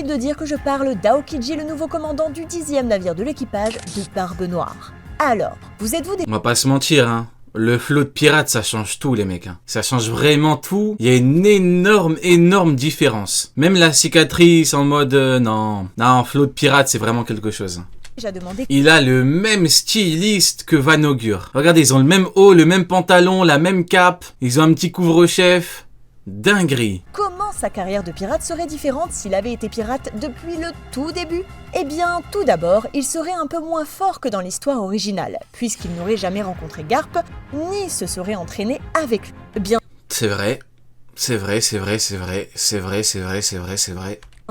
inutile de dire que je parle d'Aokiji, le nouveau commandant du 10e navire de l'équipage de Barbe Noire. Alors, vous êtes-vous des... On va pas se mentir, hein. Le flot de pirates, ça change tout, les mecs. Hein. Ça change vraiment tout. Il y a une énorme différence. Même la cicatrice en mode... non, flot de pirates, c'est vraiment quelque chose. déjà demandé... Il a le même styliste que Van Augure. Regardez, ils ont le même haut, le même pantalon, la même cape. Ils ont un petit couvre-chef. Dinguerie. Comment sa carrière de pirate serait différente s'il avait été pirate depuis le tout début? Eh bien, tout d'abord, il serait un peu moins fort que dans l'histoire originale, puisqu'il n'aurait jamais rencontré Garp, ni se serait entraîné avec lui. Bien C'est vrai.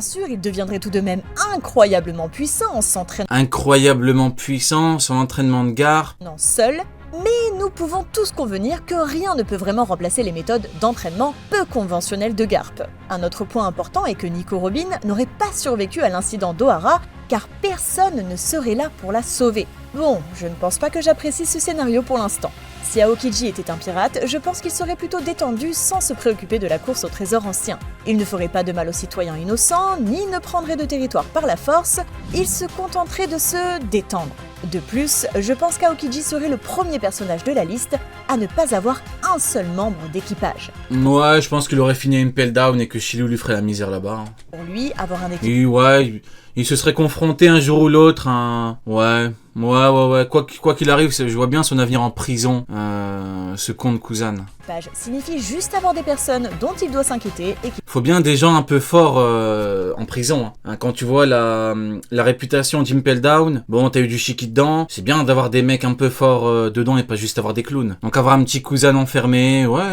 sûr, il deviendrait tout de même incroyablement puissant en s'entraînant Incroyablement puissant, son entraînement de Garp. seul, mais nous pouvons tous convenir que rien ne peut vraiment remplacer les méthodes d'entraînement peu conventionnelles de Garp. Un autre point important est que Nico Robin n'aurait pas survécu à l'incident d'Ohara, car personne ne serait là pour la sauver. Bon, je ne pense pas que j'apprécie ce scénario pour l'instant. Si Aokiji était un pirate, je pense qu'il serait plutôt détendu sans se préoccuper de la course au trésor ancien. Il ne ferait pas de mal aux citoyens innocents, ni ne prendrait de territoire par la force, il se contenterait de se détendre. De plus, je pense qu'Aokiji serait le premier personnage de la liste à ne pas avoir un seul membre d'équipage. Ouais, je pense qu'il aurait fini à Impel Down et que Shiryu lui ferait la misère là-bas. Pour lui, avoir un équipage... Et ouais, il se serait confronté un jour ou l'autre à un... Ouais. Quoi qu'il arrive, je vois bien son avenir en prison, ce con de Kuzan. signifie juste avoir des personnes dont il doit s'inquiéter et qui... Faut bien des gens un peu forts en prison. Hein. Quand tu vois la réputation d'Impel Down, bon, t'as eu du shiki dedans, c'est bien d'avoir des mecs un peu forts dedans et pas juste avoir des clowns. Donc avoir un petit Kuzan enfermé, ouais.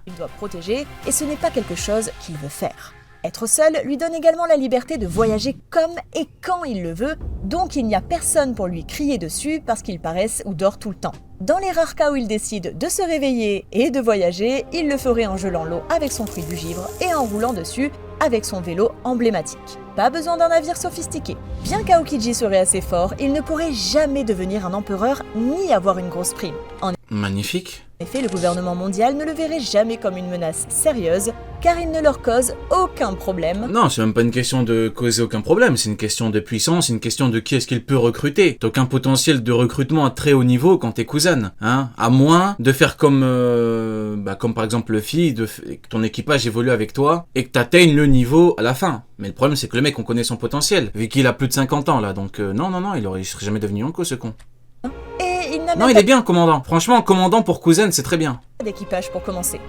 il doit protéger, et ce n'est pas quelque chose qu'il veut faire. Être seul lui donne également la liberté de voyager comme et quand il le veut, donc il n'y a personne pour lui crier dessus parce qu'il paraisse ou dort tout le temps. Dans les rares cas où il décide de se réveiller et de voyager, il le ferait en gelant l'eau avec son fruit du givre et en roulant dessus avec son vélo emblématique. Pas besoin d'un navire sophistiqué. Bien qu'Aokiji serait assez fort, il ne pourrait jamais devenir un empereur ni avoir une grosse prime. En Magnifique. effet, le gouvernement mondial ne le verrait jamais comme une menace sérieuse, car il ne leur cause aucun problème. Non, c'est même pas une question de causer aucun problème, c'est une question de puissance, c'est une question de qui est-ce qu'il peut recruter. T'as aucun potentiel de recrutement à très haut niveau quand t'es Kuzan, hein. À moins de faire comme par exemple Luffy, que ton équipage évolue avec toi, et que t'atteignes le niveau à la fin. Mais le problème c'est que le mec, on connaît son potentiel, vu qu'il a plus de 50 ans là, donc non, il serait jamais devenu Yonko ce con. Et il n'a Non, même il pas est bien, commandant. Franchement, commandant pour Kuzan, c'est très bien. d'équipage pour commencer.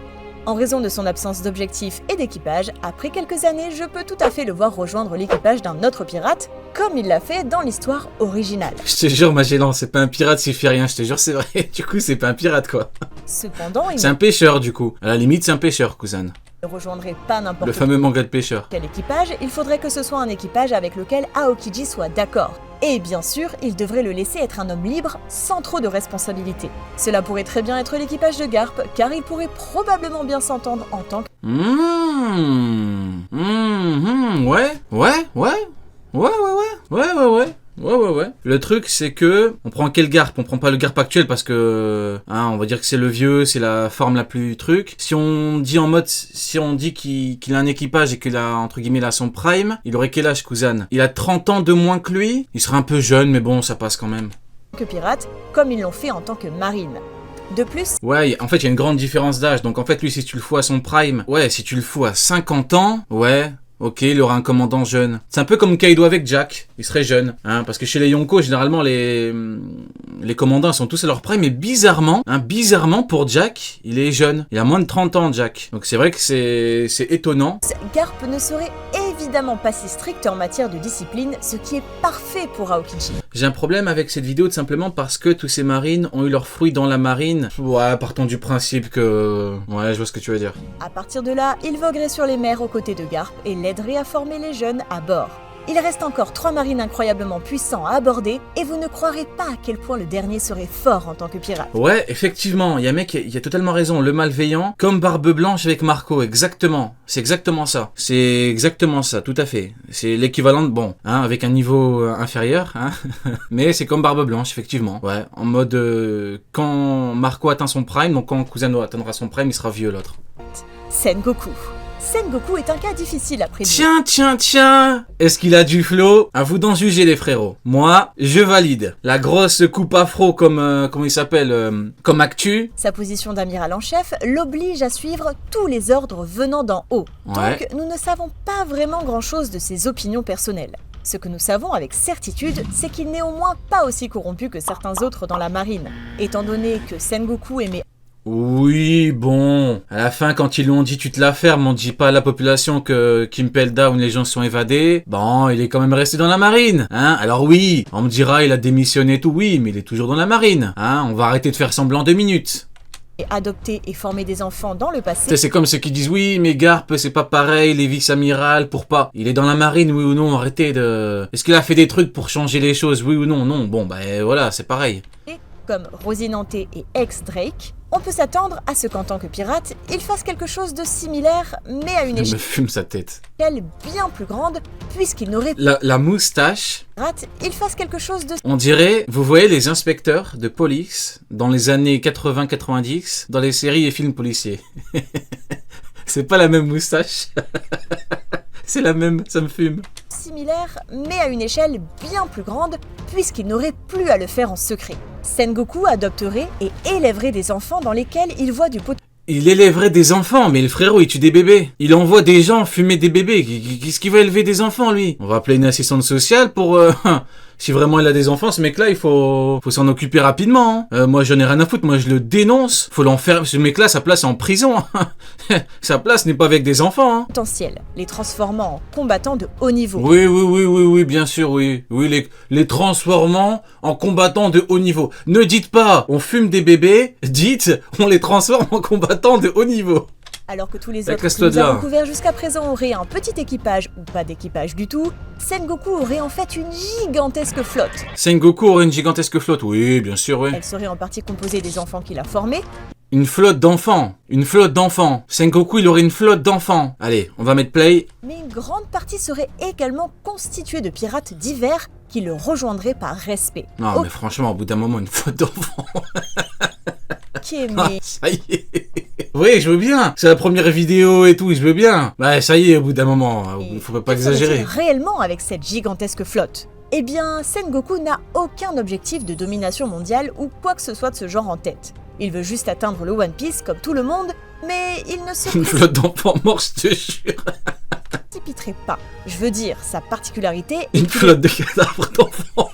En raison de son absence d'objectif et d'équipage, après quelques années, je peux tout à fait le voir rejoindre l'équipage d'un autre pirate, comme il l'a fait dans l'histoire originale. Je te jure, Magellan, c'est pas un pirate s'il fait rien, je te jure, c'est vrai. Du coup, c'est pas un pirate, quoi. Cependant, il C'est un pêcheur, du coup. À la limite, c'est un pêcheur, Kuzan. ne rejoindrait pas n'importe Le fameux manga de pêcheur. quel équipage, il faudrait que ce soit un équipage avec lequel Aokiji soit d'accord. Et bien sûr, il devrait le laisser être un homme libre, sans trop de responsabilités. Cela pourrait très bien être l'équipage de Garp, car il pourrait probablement bien s'entendre en tant que... Ouais. Le truc, c'est que on prend quel Garp? On prend pas le Garp actuel parce que, on va dire que c'est le vieux, c'est la forme la plus truc. Si on dit qu'il a un équipage et qu'il a, entre guillemets, là, son prime, il aurait quel âge, Kuzan? Il a 30 ans de moins que lui? Il serait un peu jeune, mais bon, ça passe quand même. pirate, comme ils l'ont fait en tant que marine. De plus, Ouais, en fait, il y a une grande différence d'âge. Donc, en fait, lui, si tu le fous à son prime, si tu le fous à 50 ans, ok, il aura un commandant jeune. C'est un peu comme Kaido avec Jack, il serait jeune, parce que chez les Yonko, généralement, les commandants sont tous à leur prime, mais bizarrement pour Jack, il est jeune. Il a moins de 30 ans, Jack. Donc c'est vrai que c'est étonnant. Garp ne serait évidemment pas si strict en matière de discipline, ce qui est parfait pour Aokiji. J'ai un problème avec cette vidéo tout simplement parce que tous ces marines ont eu leurs fruits dans la marine. Ouais, partons du principe que... Ouais, je vois ce que tu veux dire. À partir de là, il voguerait sur les mers aux côtés de Garp et l'aiderait à former les jeunes à bord. Il reste encore 3 marines incroyablement puissants à aborder et vous ne croirez pas à quel point le dernier serait fort en tant que pirate. Ouais, effectivement, il y a totalement raison, le malveillant, comme Barbe Blanche avec Marco, exactement. C'est exactement ça. C'est exactement ça, tout à fait. C'est l'équivalent de, bon, avec un niveau inférieur, mais c'est comme Barbe Blanche, effectivement. Ouais, en mode, quand Marco atteint son prime, donc quand Kuzan atteindra son prime, il sera vieux l'autre. Sengoku. Sengoku est un cas difficile à prédire. Tiens. Est-ce qu'il a du flow? À vous d'en juger les frérots. Moi, je valide. La grosse coupe afro comme, comment il s'appelle, comme actu. Sa position d'amiral en chef l'oblige à suivre tous les ordres venant d'en haut. Ouais. Donc nous ne savons pas vraiment grand-chose de ses opinions personnelles. Ce que nous savons avec certitude, c'est qu'il n'est au moins pas aussi corrompu que certains autres dans la marine. Étant donné que Sengoku aimait... Oui, bon. À la fin, quand ils lui ont dit tu te la fermes, on dit pas à la population que Kim Pelda ou les gens sont évadés. Bon, il est quand même resté dans la marine, hein. Alors oui, on me dira il a démissionné et tout, oui, mais il est toujours dans la marine, hein. On va arrêter de faire semblant 2 minutes. adopté et formé des enfants dans le passé... C'est comme ceux qui disent oui, mais Garp, c'est pas pareil, les vice-amiral, pour pas. Il est dans la marine, oui ou non, arrêtez de... Est-ce qu'il a fait des trucs pour changer les choses, oui ou non? Non, bon, bah voilà, c'est pareil. Comme Rosinante et ex-Drake, on peut s'attendre à ce qu'en tant que pirate, il fasse quelque chose de similaire, mais à une Je me fume sa tête. échelle bien plus grande, puisqu'il n'aurait La moustache... pirate, il fasse quelque chose de... On dirait, vous voyez les inspecteurs de police dans les années 80-90 dans les séries et films policiers. C'est pas la même moustache. C'est la même, ça me fume. Similaire, mais à une échelle bien plus grande, puisqu'il n'aurait plus à le faire en secret. Sengoku adopterait et élèverait des enfants dans lesquels il voit du potentiel. Il élèverait des enfants, mais le frérot, il tue des bébés. Il envoie des gens fumer des bébés. Qu'est-ce qu'il va élever des enfants, lui? On va appeler une assistante sociale pour... si vraiment il a des enfants, ce mec-là, il faut s'en occuper rapidement. Hein. Moi, j'en ai rien à foutre. Moi, je le dénonce. Faut l'enfermer. Ce mec-là, sa place est en prison. Sa place n'est pas avec des enfants. Hein. Les transformant en combattants de haut niveau. Oui, bien sûr, oui. Oui, les transformant en combattants de haut niveau. Ne dites pas, on fume des bébés. Dites, on les transforme en combattants de haut niveau. Alors que tous les autres que nous avons couverts jusqu'à présent auraient un petit équipage ou pas d'équipage du tout, Sengoku aurait en fait une gigantesque flotte. Sengoku aurait une gigantesque flotte, oui, bien sûr, oui. Elle serait en partie composée des enfants qu'il a formés. Une flotte d'enfants. Sengoku, il aurait une flotte d'enfants. Allez, on va mettre play. Mais une grande partie serait également constituée de pirates divers qui le rejoindraient par respect. Non, mais franchement, au bout d'un moment, une flotte d'enfants... ça y est. Oui, je veux bien. C'est la première vidéo et tout, je veux bien. Bah, ça y est, au bout d'un moment. Il faut pas exagérer. Réellement avec cette gigantesque flotte? Eh bien, Sengoku n'a aucun objectif de domination mondiale ou quoi que ce soit de ce genre en tête. Il veut juste atteindre le One Piece comme tout le monde, mais il ne se... Une flotte d'enfants morts, je te jure. précipiterait pas. Je veux dire, sa particularité... Une flotte de cadavres d'enfants.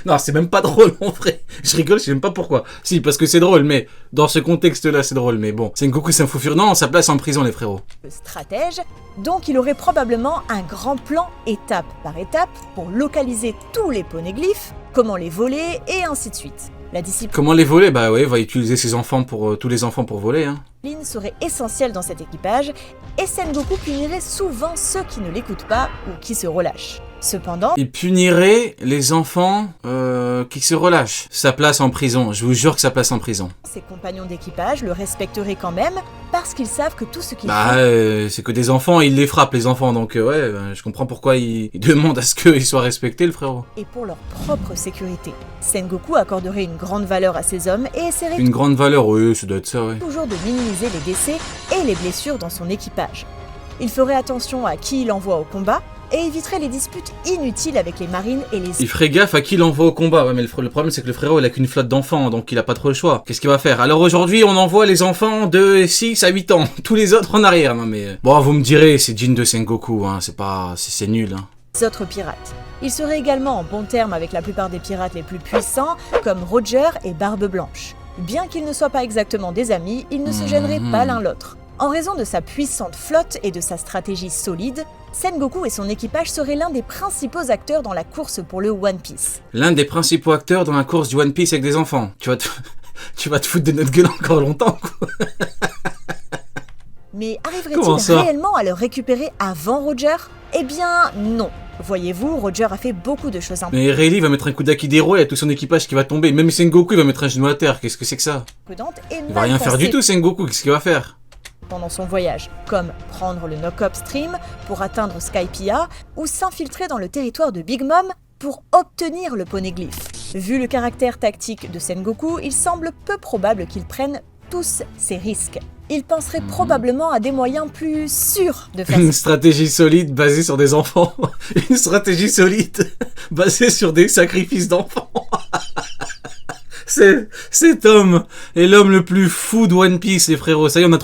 Non, c'est même pas drôle en vrai. Je rigole, je sais même pas pourquoi. Si, parce que c'est drôle, mais dans ce contexte-là, c'est drôle. Mais bon, Sengoku, c'est un fou furieux. Non, sa place en prison, les frérots. Stratège, donc il aurait probablement un grand plan étape par étape pour localiser tous les poneglyphes, comment les voler et ainsi de suite. La discipline... Comment les voler? Bah ouais, va utiliser ses enfants pour tous les enfants pour voler, hein. Serait essentielle dans cet équipage, et Sengoku punirait souvent ceux qui ne l'écoutent pas ou qui se relâchent. Cependant, il punirait les enfants qui se relâchent. Sa place en prison, je vous jure que sa place en prison. Ses compagnons d'équipage le respecteraient quand même, parce qu'ils savent que tout ce qu'ils font... c'est que des enfants, ils les frappent les enfants, donc je comprends pourquoi ils demandent à ce qu'ils soient respectés, le frérot. Et pour leur propre sécurité. Sengoku accorderait une grande valeur à ces hommes et essaierait... Une grande valeur, oui, ça doit être ça, ouais. Toujours de minimiser les décès et les blessures dans son équipage. Il ferait attention à qui il envoie au combat, et éviterait les disputes inutiles avec les marines et les... Il ferait gaffe à qui l'envoie au combat, ouais, mais le problème c'est que le frérot il a qu'une flotte d'enfants, donc il a pas trop le choix. Qu'est-ce qu'il va faire? Alors aujourd'hui on envoie les enfants de 6 à 8 ans, tous les autres en arrière, non mais... Bon, vous me direz, c'est Jin de Sengoku, hein, c'est nul, hein. Les autres pirates. Il serait également en bon terme avec la plupart des pirates les plus puissants, comme Roger et Barbe Blanche. Bien qu'ils ne soient pas exactement des amis, ils ne se gêneraient pas l'un l'autre. En raison de sa puissante flotte et de sa stratégie solide, Sengoku et son équipage seraient l'un des principaux acteurs dans la course pour le One Piece. L'un des principaux acteurs dans la course du One Piece avec des enfants. Tu vas te foutre de notre gueule encore longtemps, quoi. Mais arriverait-il réellement à le récupérer avant Roger? Eh bien, non. Voyez-vous, Roger a fait beaucoup de choses Mais Rayleigh va mettre un coup d'Akidero et il y a tout son équipage qui va tomber. Même Sengoku il va mettre un genou à terre. Qu'est-ce que c'est que ça? Il va rien faire du tout, Sengoku. Qu'est-ce qu'il va faire? Pendant son voyage, comme prendre le Knock-Up Stream pour atteindre Skypiea ou s'infiltrer dans le territoire de Big Mom pour obtenir le poneglyphe. Vu le caractère tactique de Sengoku, il semble peu probable qu'il prenne tous ces risques. il penserait probablement à des moyens plus sûrs de faire Une stratégie solide basée sur des enfants. Une stratégie solide basée sur des sacrifices d'enfants. Cet homme est l'homme le plus fou de One Piece, les frérots. Ça y est, on a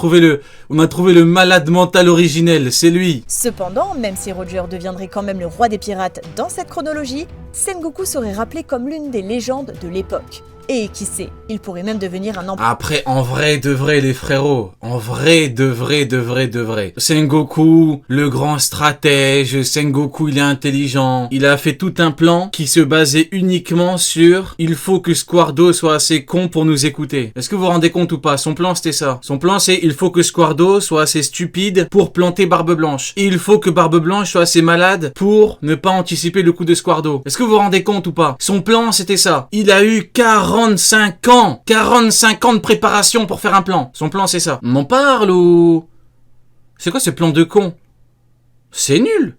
trouvé le malade mental originel, c'est lui. Cependant, même si Roger deviendrait quand même le roi des pirates dans cette chronologie, Sengoku serait rappelé comme l'une des légendes de l'époque. Et qui sait, il pourrait même devenir un empereur. Après, en vrai de vrai, les frérots. En vrai de vrai. Sengoku, le grand stratège. Sengoku, il est intelligent. Il a fait tout un plan qui se basait uniquement sur il faut que Squardo soit assez con pour nous écouter. Est-ce que vous vous rendez compte ou pas? Son plan, c'était ça. Son plan, c'est il faut que Squardo soit assez stupide pour planter Barbe Blanche. Et il faut que Barbe Blanche soit assez malade pour ne pas anticiper le coup de Squardo. Est-ce que vous vous rendez compte ou pas? Son plan, c'était ça. Il a eu 45 ans de préparation pour faire un plan. Son plan, c'est ça. On en parle ou... C'est quoi ce plan de con? C'est nul.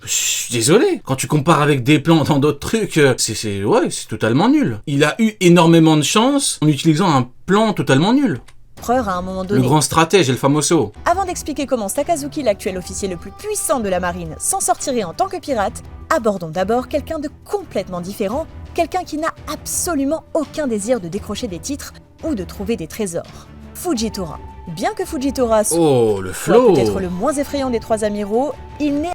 Je suis désolé. Quand tu compares avec des plans dans d'autres trucs, c'est totalement nul. Il a eu énormément de chance en utilisant un plan totalement nul. À un moment donné. Le grand stratège, El Famoso. Avant d'expliquer comment Sakazuki, l'actuel officier le plus puissant de la marine, s'en sortirait en tant que pirate, abordons d'abord quelqu'un de complètement différent, quelqu'un qui n'a absolument aucun désir de décrocher des titres ou de trouver des trésors. Fujitora. Bien que Fujitora soit peut-être le moins effrayant des trois amiraux, il n'est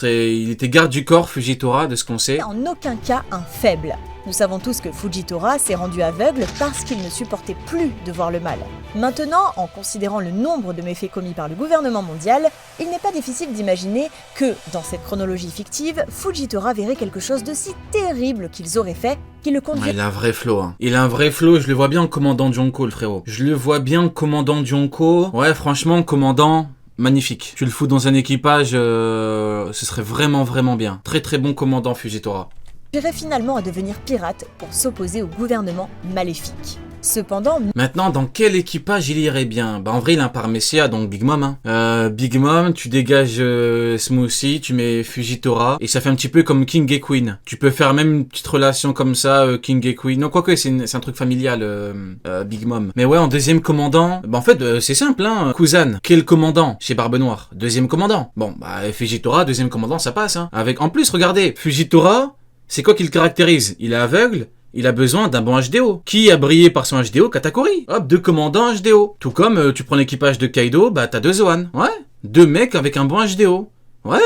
il était garde du corps, Fujitora, de ce qu'on sait. en aucun cas un faible. Nous savons tous que Fujitora s'est rendu aveugle parce qu'il ne supportait plus de voir le mal. Maintenant, en considérant le nombre de méfaits commis par le gouvernement mondial, il n'est pas difficile d'imaginer que, dans cette chronologie fictive, Fujitora verrait quelque chose de si terrible qu'ils auraient fait qu'il le conduirait. Il a un vrai flow, hein. Il a un vrai flow, je le vois bien en commandant Jonko, le frérot. Je le vois bien en commandant Jonko. Ouais, franchement, commandant... magnifique. Tu le fous dans un équipage, ce serait vraiment bien. Très bon commandant Fujitora. Irait finalement à devenir pirate pour s'opposer au gouvernement maléfique. Cependant, maintenant, dans quel équipage il irait bien? En vrai, il a un Parmesia, donc Big Mom. Big Mom, tu dégages Smoothie, tu mets Fujitora, et ça fait un petit peu comme King et Queen. Tu peux faire même une petite relation comme ça, King et Queen. Non, quoique, c'est un truc familial, Big Mom. Mais ouais, en deuxième commandant, en fait, c'est simple, hein. Kuzan, qui est le commandant chez Barbe Noire? Deuxième commandant. Bon, Fujitora, deuxième commandant, ça passe, hein. En plus, regardez, Fujitora, c'est quoi qui le caractérise? Il est aveugle. Il a besoin d'un bon HDO. Qui a brillé par son HDO? Katakuri. Hop, 2 commandants HDO. Tout comme tu prends l'équipage de Kaido, t'as 2 Zoan. Ouais, 2 mecs avec un bon HDO. Ouais,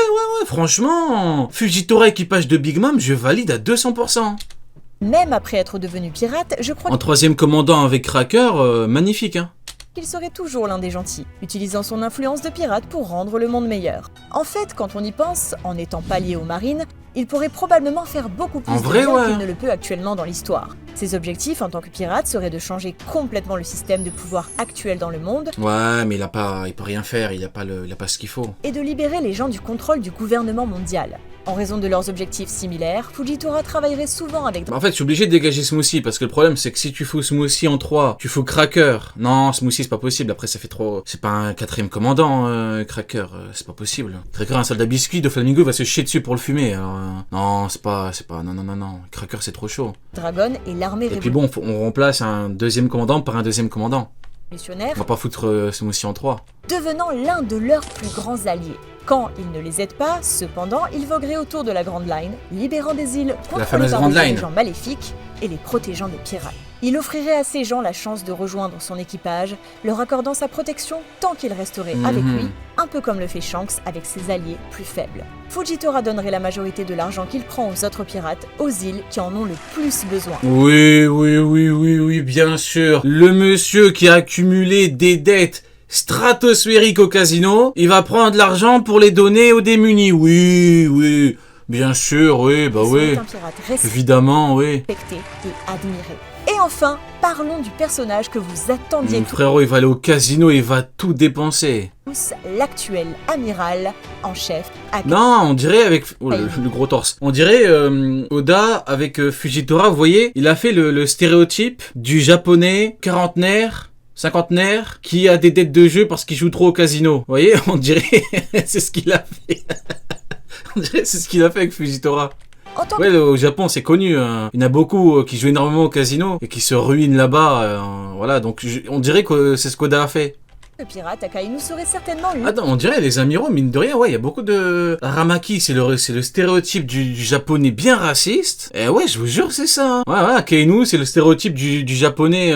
franchement. Fujitora équipage de Big Mom, je valide à 200%. Même après être devenu pirate, je crois en troisième commandant avec Cracker, magnifique, hein. Qu'il serait toujours l'un des gentils, utilisant son influence de pirate pour rendre le monde meilleur. En fait, quand on y pense, en n'étant pas lié aux marines, il pourrait probablement faire beaucoup plus de bien qu'il ne le peut actuellement dans l'histoire. Ses objectifs en tant que pirate seraient de changer complètement le système de pouvoir actuel dans le monde. Ouais, mais il peut rien faire, il a pas ce qu'il faut. Et de libérer les gens du contrôle du gouvernement mondial. En raison de leurs objectifs similaires, Fujitora travaillerait souvent avec... En fait, je suis obligé de dégager Smoothie, parce que le problème, c'est que si tu fous Smoothie en 3, tu fous Cracker. Non, Smoothie, c'est pas possible, après ça fait trop... C'est pas un 4ème commandant, Cracker, c'est pas possible. Cracker, un soldat biscuit, de Flamingo va se chier dessus pour le fumer, alors... non, c'est pas... Non. Cracker, c'est trop chaud. Dragon et l'armée... Et puis bon, on remplace un 2ème commandant par un 2ème commandant. On va pas foutre Smoothie en 3. Devenant l'un de leurs plus grands alliés. Quand il ne les aide pas, cependant, il voguerait autour de la Grand Line, libérant des îles contrôlées par des gens maléfiques et les protégeant des pirates. Il offrirait à ces gens la chance de rejoindre son équipage, leur accordant sa protection tant qu'il resterait avec lui, un peu comme le fait Shanks avec ses alliés plus faibles. Fujitora donnerait la majorité de l'argent qu'il prend aux autres pirates, aux îles qui en ont le plus besoin. Oui, bien sûr. Le monsieur qui a accumulé des dettes stratosphériques au casino, il va prendre de l'argent pour les donner aux démunis. Oui, bien sûr, oui. Un pirate évidemment, oui. Respecté et admiré. Et enfin, parlons du personnage que vous attendiez tous. Frérot, il va aller au casino et il va tout dépenser. L'actuel amiral en chef. Non, on dirait avec... le gros torse. On dirait Oda avec Fujitora, vous voyez, il a fait le stéréotype du japonais quarantenaire, cinquantenaire, qui a des dettes de jeu parce qu'il joue trop au casino. Vous voyez, on dirait... c'est ce qu'il a fait. On dirait c'est ce qu'il a fait avec Fujitora. Ouais, au Japon, c'est connu. Il y en a beaucoup qui jouent énormément au casino et qui se ruinent là-bas. Voilà, donc on dirait que c'est ce qu'Oda a fait. Le pirate Akainu serait certainement lui. Attends, on dirait les amiraux, mine de rien, ouais, il y a beaucoup de... Aramaki, c'est le stéréotype du japonais bien raciste. Et ouais, je vous jure, c'est ça. Ouais, ouais, Akainu, c'est le stéréotype du japonais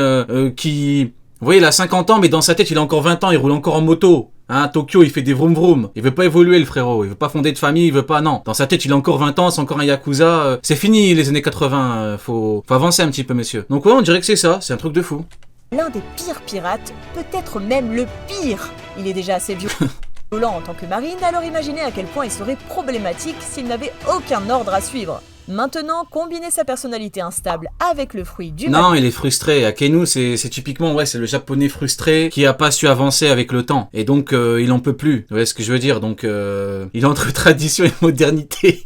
qui... Vous voyez, il a 50 ans, mais dans sa tête, il a encore 20 ans, il roule encore en moto. Hein, Tokyo, il fait des vroom vroom. Il veut pas évoluer, le frérot. Il veut pas fonder de famille, il veut pas, non. Dans sa tête, il a encore 20 ans, c'est encore un yakuza. C'est fini, les années 80. Faut avancer un petit peu, messieurs. Donc ouais, on dirait que c'est ça. C'est un truc de fou. L'un des pires pirates, peut-être même le pire. Il est déjà assez violent en tant que marine, alors imaginez à quel point il serait problématique s'il n'avait aucun ordre à suivre. Maintenant, combiner sa personnalité instable avec le fruit du... Non, il est frustré. Akainu, c'est typiquement, ouais, c'est le japonais frustré qui a pas su avancer avec le temps. Et donc, il en peut plus. Vous voyez ce que je veux dire? Donc, il est entre tradition et modernité.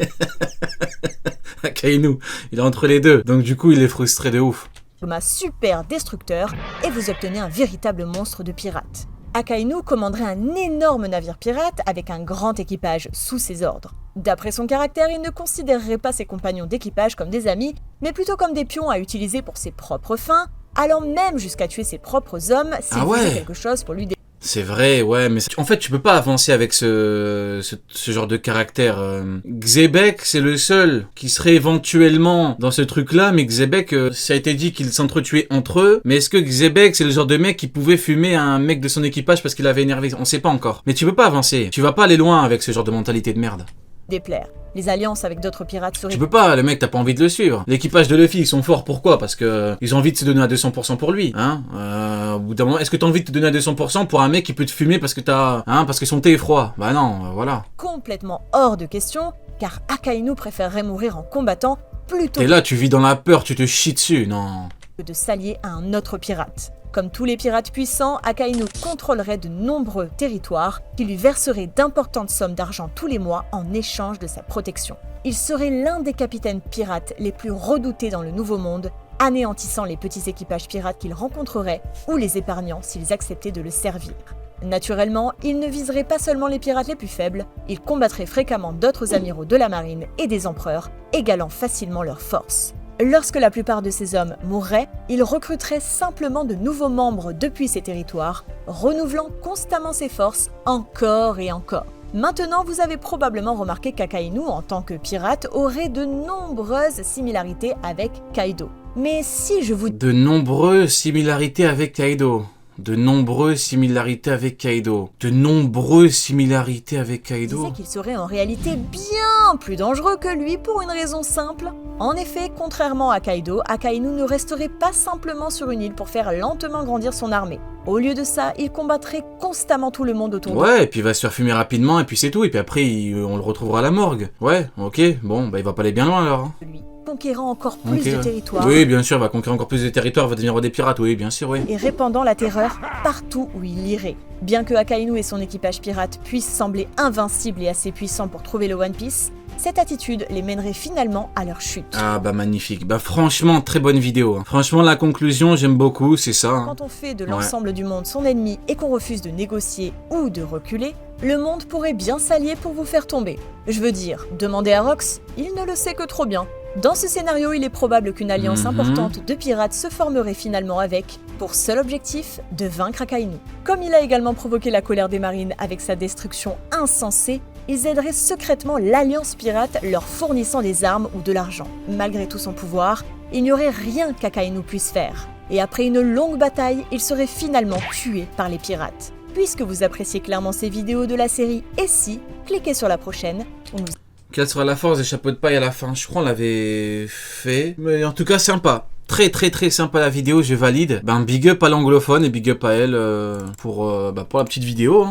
Akainu, il est entre les deux. Donc, du coup, il est frustré de ouf. Super destructeur, et vous obtenez un véritable monstre de pirate. Akainu commanderait un énorme navire pirate avec un grand équipage sous ses ordres. D'après son caractère, il ne considérerait pas ses compagnons d'équipage comme des amis, mais plutôt comme des pions à utiliser pour ses propres fins, allant même jusqu'à tuer ses propres hommes s'il faisait quelque chose pour lui défendre. C'est vrai, ouais, mais en fait, tu peux pas avancer avec ce genre de caractère. Xebec, c'est le seul qui serait éventuellement dans ce truc-là, mais Xebec, ça a été dit qu'ils s'entretuaient entre eux, mais est-ce que Xebec, c'est le genre de mec qui pouvait fumer un mec de son équipage parce qu'il avait énervé? On sait pas encore. Mais tu peux pas avancer. Tu vas pas aller loin avec ce genre de mentalité de merde. Déplaire. Les alliances avec d'autres pirates seraient... Tu peux pas, le mec, t'as pas envie de le suivre. L'équipage de Luffy, ils sont forts, pourquoi? Parce que ils ont envie de se donner à 200% pour lui, hein. Au bout d'un moment, est-ce que t'as envie de te donner à 200% pour un mec qui peut te fumer parce que parce que son thé est froid? Bah non, voilà. Complètement hors de question, car Akainu préférerait mourir en combattant plutôt... Et là, tu vis dans la peur, tu te chies dessus, non. ...que de s'allier à un autre pirate. Comme tous les pirates puissants, Akainu contrôlerait de nombreux territoires qui lui verseraient d'importantes sommes d'argent tous les mois en échange de sa protection. Il serait l'un des capitaines pirates les plus redoutés dans le Nouveau Monde, anéantissant les petits équipages pirates qu'il rencontrerait ou les épargnant s'ils acceptaient de le servir. Naturellement, il ne viserait pas seulement les pirates les plus faibles, il combattrait fréquemment d'autres amiraux de la marine et des empereurs, égalant facilement leurs forces. Lorsque la plupart de ces hommes mourraient, il recruterait simplement de nouveaux membres depuis ces territoires, renouvelant constamment ses forces encore et encore. Maintenant, vous avez probablement remarqué qu'Akainu, en tant que pirate, aurait de nombreuses similarités avec Kaido. Mais si je vous... De nombreuses similarités avec Kaido. De nombreuses similarités avec Kaido. De nombreuses similarités avec Kaido. Disait qu'il serait en réalité bien plus dangereux que lui pour une raison simple. En effet, contrairement à Kaido, Akainu ne resterait pas simplement sur une île pour faire lentement grandir son armée. Au lieu de ça, il combattrait constamment tout le monde autour de lui. Ouais, et puis il va se faire fumer rapidement, et puis c'est tout. Et puis après, on le retrouvera à la morgue. Ouais, ok, bon, bah il va pas aller bien loin alors. Hein. Conquérant encore plus de territoires. Oui, bien sûr, il va conquérir encore plus de territoires, va devenir roi des pirates, oui, bien sûr, oui. Et répandant la terreur partout où il irait. Bien que Akainu et son équipage pirate puissent sembler invincibles et assez puissants pour trouver le One Piece, cette attitude les mènerait finalement à leur chute. Ah bah magnifique, bah franchement, très bonne vidéo. Hein. Franchement, la conclusion, j'aime beaucoup, c'est ça. Hein. Quand on fait de l'ensemble du monde son ennemi et qu'on refuse de négocier ou de reculer, le monde pourrait bien s'allier pour vous faire tomber. Je veux dire, demandez à Rox, il ne le sait que trop bien. Dans ce scénario, il est probable qu'une alliance importante de pirates se formerait finalement avec, pour seul objectif, de vaincre Akainu. Comme il a également provoqué la colère des marines avec sa destruction insensée, ils aideraient secrètement l'alliance pirate leur fournissant des armes ou de l'argent. Malgré tout son pouvoir, il n'y aurait rien qu'Akainu puisse faire. Et après une longue bataille, il serait finalement tué par les pirates. Puisque vous appréciez clairement ces vidéos de la série Et si, cliquez sur la prochaine où nous... Quelle sera la force des chapeaux de paille à la fin? Je crois qu'on l'avait fait. Mais en tout cas, sympa. Très sympa la vidéo, je valide. Ben, big up à l'anglophone et big up à elle pour la petite vidéo. Hein.